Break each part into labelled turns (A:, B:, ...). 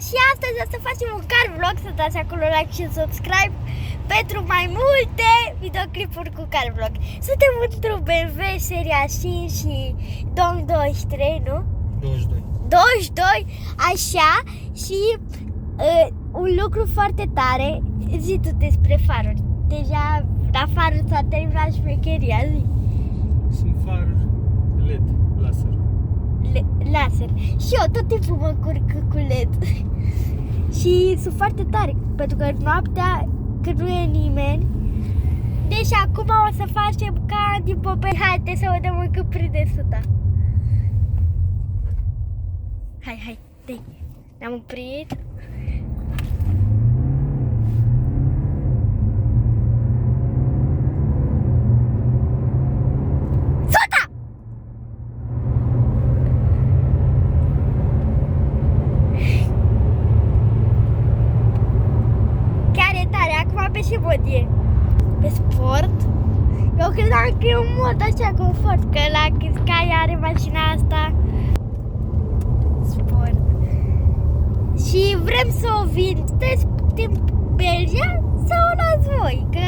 A: Și astăzi o să facem un car vlog, să dați acolo like și subscribe pentru mai multe videoclipuri cu car vlog. Suntem într-un BMW seria 5 și 2023, nu? 22, așa, și un lucru foarte tare, zi tu despre faruri. Deja la faruri s-a terminat șmecheria, zi.
B: Sunt faruri LED, laser.
A: Laser. Și eu tot timpul mă încurc cu LED. Și sunt foarte tare, pentru că noaptea, când nu e nimeni. Deci acum o să facem ca din popeni. Haide să vedem încă prinde suta. Hai, dai. Ne-am oprit. Pe ce mod e? Pe sport? Eu credeam că e un mod așa confort, că la Sky are mașina asta. Sport. Și vrem să o vindeți din Belgia sau o luați voi? Că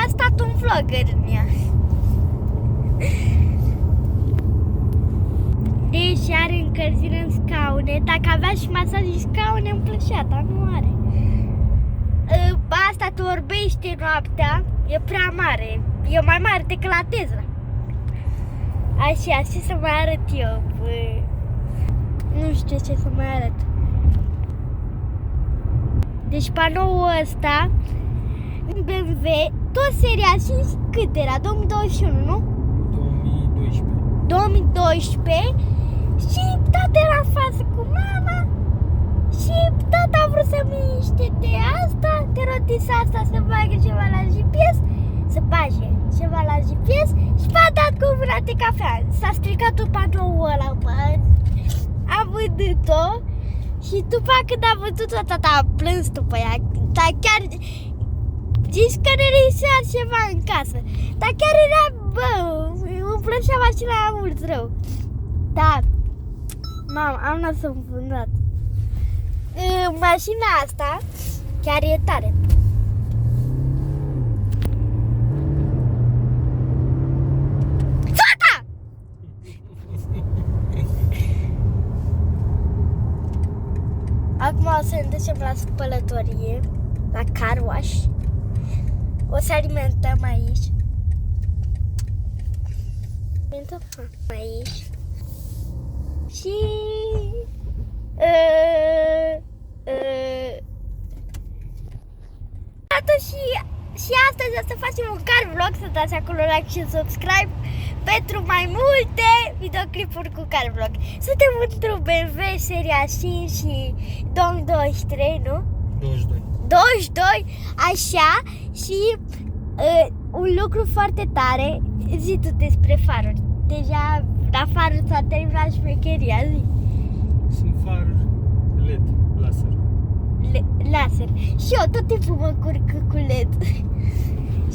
A: a stat un vlogger în ea. Deci are încălzire în scaune. Dacă avea și masaj și scaune îmi plăcea, dar nu are. Asta te orbește noaptea, e prea mare, e mai mare decât la Tesla. Așa, ce să mai arăt eu? Nu știu ce să mai arăt. Deci panoul ăsta, BMW, tot seria 5, cât era? 2021, nu? 2012 și tata era în față cu mama. Și tata a vrut să miște de asta, de rotisa asta, să bagă ceva la GPS, să bage ceva la GPS și m-a dat cu mâna de cafea. S-a stricat tot panoul ăla, a vândut-o și după când a vândut-o, tata a plâns după ea, dar chiar zici că ne lipsea ceva în casă, dar chiar era, îmi plăcea mașina aia mult rău. Da, mama, am lăsat-o vândat. Mașina asta chiar e tare. Fata! Acum o să ne ducem la spălătorie, la car wash. O să alimentăm aici. Aici. Și și astăzi o să facem un car vlog, să dați acolo like și subscribe pentru mai multe videoclipuri cu car vlog. Suntem într-un BMW seria 5 și 2023, nu? 22, așa, și un lucru foarte tare, zi tu despre faruri. Deja la faruri s-a terminat șmecheria, zi.
B: Sunt faruri LED, laser.
A: Laser. Și eu tot timpul mă încurc cu LED.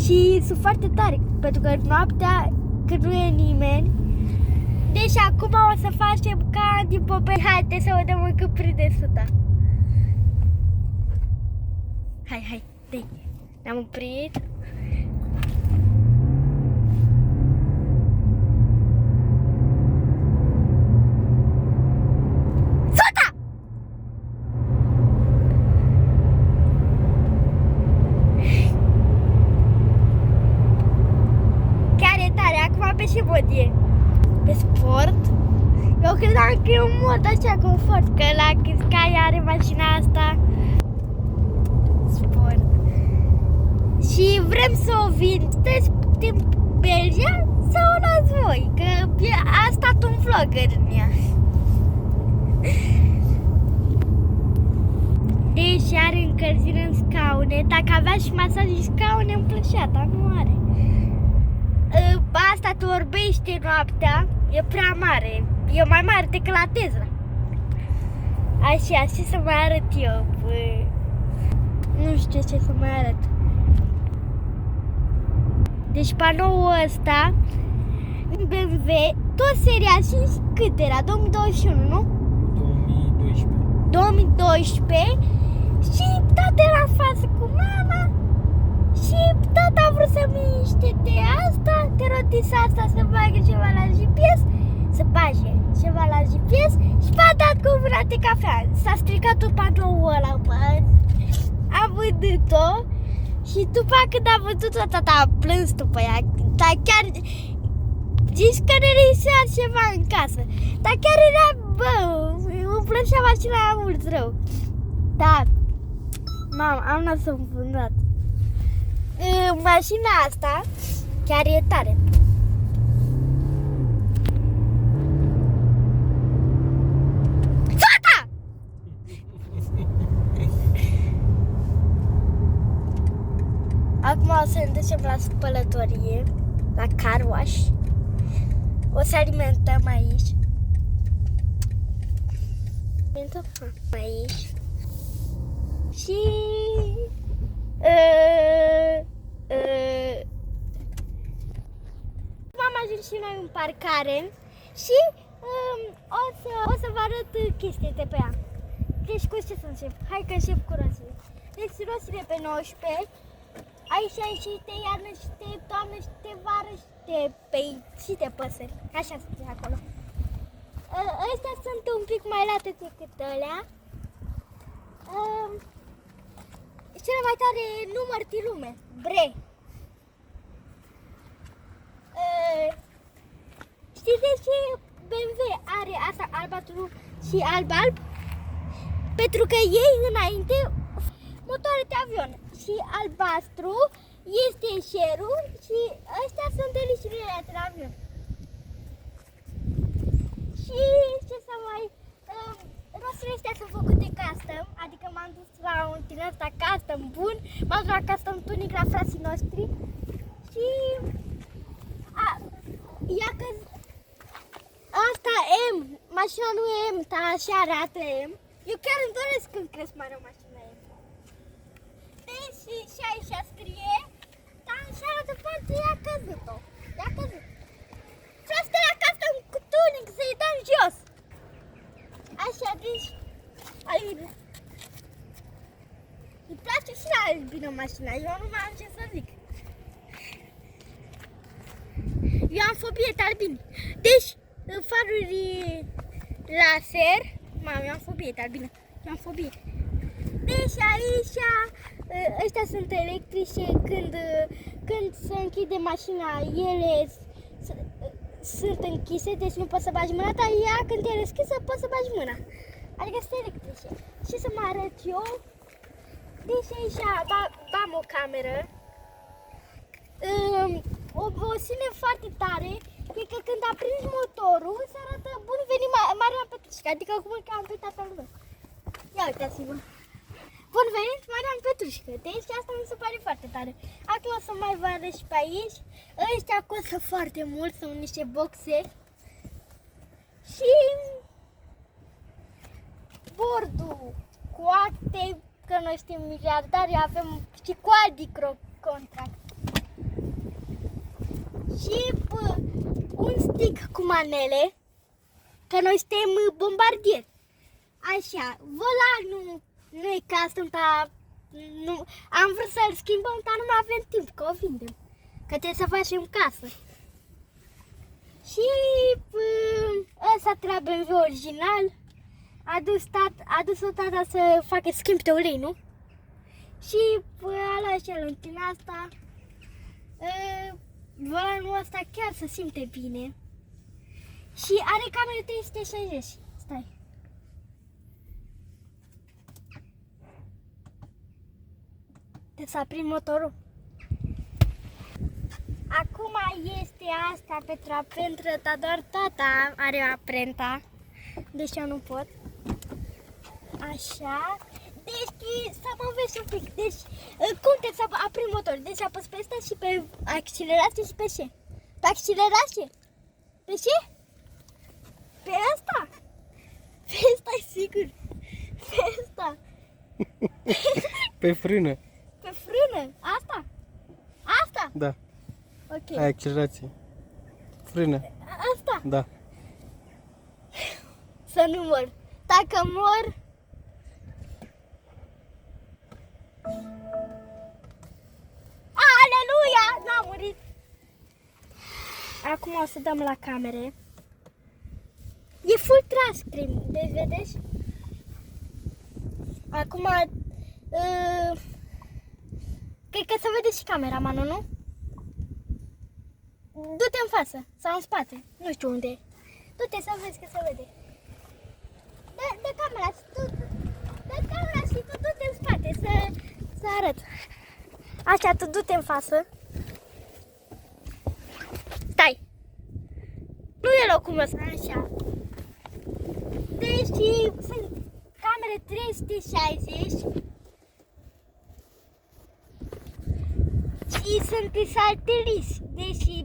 A: Și sunt foarte tare, pentru că noaptea, când nu e nimeni. Deci acum o să facem ca din popeni. Haide să vedem încă prinde suta. Hai, dai. Ne-am oprit. Pe ce mod e? Pe sport? Eu credeam că e un mod așa confort, că la Sky are mașina asta. Sport. Și vrem să o vindeți din Belgia sau o luați voi? Că a stat un vlogger în ea. Deci are încălzire în scaune. Dacă avea și masaj și scaune îmi plăcea, dar nu are. Asta te orbește noaptea, e prea mare, e mai mare decât la Tesla. Așa, ce să mai arăt eu? Nu știu ce să mai arăt. Deci panoul ăsta, BMW, tot seria 5, cât era? 2021, nu? 12 și tata era în față cu mama și tata a vrut să miște de asta, de rotița asta să bagă ceva la GPS, să bage ceva la GPS și m-a dat cu mâna de cafea. S-a stricat tot panoul ăla, bă. A vândut-o și după când a vândut-o, tata a plâns după ea, dar chiar zici că ne lipsea ceva în casă, dar chiar era, bă, îmi plăcea mașina aia mult rău. Da, mama, am lăsat înfundat. Mașina asta chiar e tare. Fata! Acum o să ne ducem la spălătorie, la car wash. O să alimentăm aici. Aici. Și am ajuns și noi în parcare și o să vă arăt chestii de pe ea. Deci cu ce să încep? Hai că încep cu roțile. Deci roțile pe 19, aici ai și de iarnă și de toamnă și de vară și de pei și de păsări. Așa sunt acolo. Astea sunt un pic mai late decât alea. Cel mai tare număr din lume, Bre. Știți de ce BMW are asta albastru și alb-alb? Pentru că ei înainte motoare de avion și albastru este șerul și astea sunt elișurile de la avion. Și ce să mai... Roțile astea sunt făcute custom, adică m-am dus la un din ăsta custom bun, m-am dus la custom tunic la frații noștri și ia că asta M, mașina nu e M, dar așa arată M. Eu chiar îmi doresc când cresc mare o mașină M. Deci și aici scrie, dar așa arată foarte, i-a căzut-o, i-a căzut. Și asta era custom cu tunic, să-i dăm jos. Așa, deci, Albina. Îi place și la Albina mașina, eu nu mai am ce să zic. Eu am fobie de albini. Deci, faruri laser, eu am fobie de albină, eu am fobie. Deci aici, ăștia sunt electrice, când se închide mașina, ele sunt închise, deci nu poți să bagi mâna, dar ea când e deschisă poți să bagi mâna. Adică sunt electrice. Și să mă arăt eu. Deci aici am o cameră. O bosine foarte tare. Cred că când aprinzi motorul se arată bun venit Marian Petrușca. Adică cum îl cheamă pe tatăl meu. Ia uitați-vă. Bun venit Marian Petrușca. Deci asta mi se pare foarte tare. Acum o să mai vă arăt și pe aici. Ăștia costă foarte mult, sunt niște boxe. Și bordul cu acte, că noi suntem miliardari, avem și cu Adicro contract. Și un stick cu manele, că noi suntem bombardieri. Așa, volanul nu e custom, dar am vrut să-l schimbăm, dar nu mai avem timp, că o vindem. Că trebuie să facem casă. Și ăsta era BMW original. A dus-o tata să facă schimb de ulei, nu? Și ala așa în asta. Volanul ăsta chiar se simte bine. Și are cameră 360. Stai. Trebuie să aprind motorul. Acum este asta pentru aprentă, dar doar tata are aprenta. Deci eu nu pot. Așa. Deci să mă înveți un pic. Deci cum trebuie să aprind motorul? Deci apăs pe asta și pe accelerație și pe ce? Pe accelerație? Pe ce? Pe asta? Pe asta e sigur. Pe asta.
B: Pe frână.
A: Pe frână? Asta? Asta?
B: Da.
A: Ok.
B: Ai accelerație. Frână.
A: Asta?
B: Da.
A: Să nu mor. Dacă mor, o să dăm la camere. E full trash screen, deci vedeți? Acum, cred că se vede și cameramanul, nu? Du-te în față sau în spate, nu știu unde e. Du-te să vezi că se vede. Dă camera și tu, du-te în spate să arăt. Așa, tu du-te în față. Stai. Nu e locul meu, așa. Deci sunt camere 360 și sunt sateliți. Deci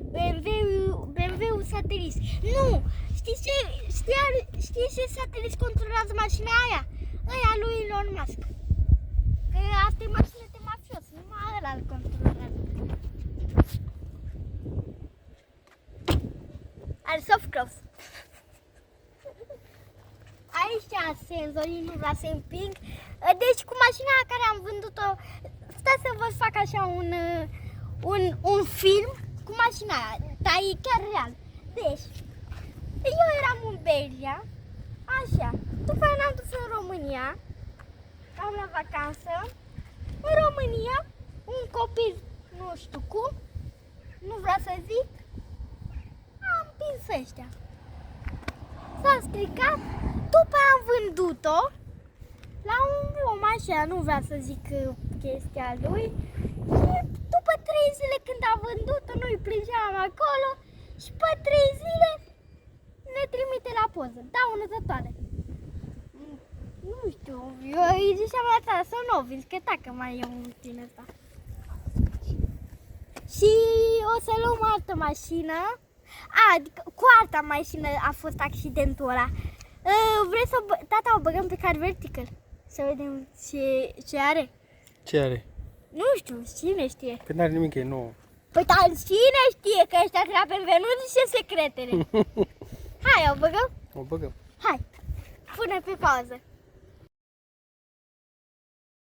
A: BMW-ul satelit. Nu! Știi ce satelit controlează mașina aia? Aia lui Elon Musk. Că asta e mașină de mafios, numai ăla îl controlează. Are soft close. Aici senzorii, nu vreau să împing. Deci cu mașina care am vândut-o, stai să vă fac așa un film cu mașina aia, dar e chiar real. Deci, eu eram în Belgia, așa, după aia ne-am dus în România, am la vacanță, în România, un copil, nu știu cum, nu vreau să zic, am împins ăștia. S-a stricat, după aia am vândut-o la un om așa, nu vreau să zic chestia lui, și după 3 zile când a vândut-o, noi plângeam acolo și pe 3 zile ne trimite la poză, daunătătoare. Nu știu, eu îi ziceam la țară să nu o vinzi, că dacă mai e un din ăsta. Și o să luăm altă mașină. Adică cu alta mașină a fost accidentul ăla. Vrei să tata o băgăm pe car vertical? Să vedem ce are.
B: Ce are?
A: Nu știu, cine știe.
B: Că n-are nimic, e nouă.
A: Păi dar cine știe că ăștia treaba pe Venus și secretele. Hai, o băgăm?
B: O băgăm.
A: Hai, pune pe pauză.